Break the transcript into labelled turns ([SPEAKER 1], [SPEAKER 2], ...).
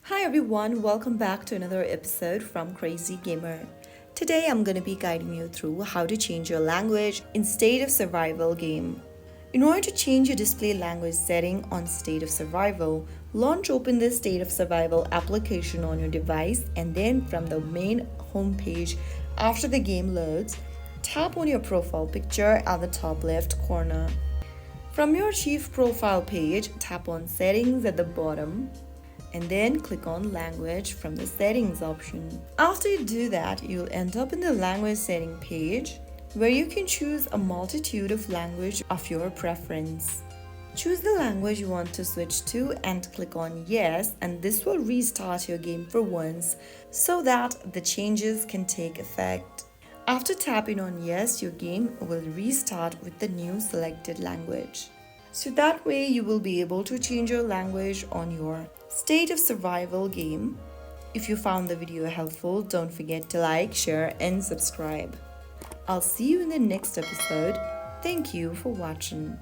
[SPEAKER 1] Hi everyone, welcome back to another episode from Crazy Gamer. Today I'm going to be guiding you through how to change your language in State of Survival game. In order to change your display language setting on State of Survival, launch open the State of Survival application on your device and then from the main home page after the game loads, tap on your profile picture at the top left corner. From your Chief Profile page, tap on Settings at the bottom and then click on Language from the Settings option. After you do that, you'll end up in the Language Setting page where you can choose a multitude of language of your preference. Choose the language you want to switch to and click on Yes, and this will restart your game for once so that the changes can take effect. After tapping on Yes, your game will restart with the new selected language. So that way you will be able to change your language on your State of Survival game. If you found the video helpful, don't forget to like, share and subscribe. I'll see you in the next episode. Thank you for watching.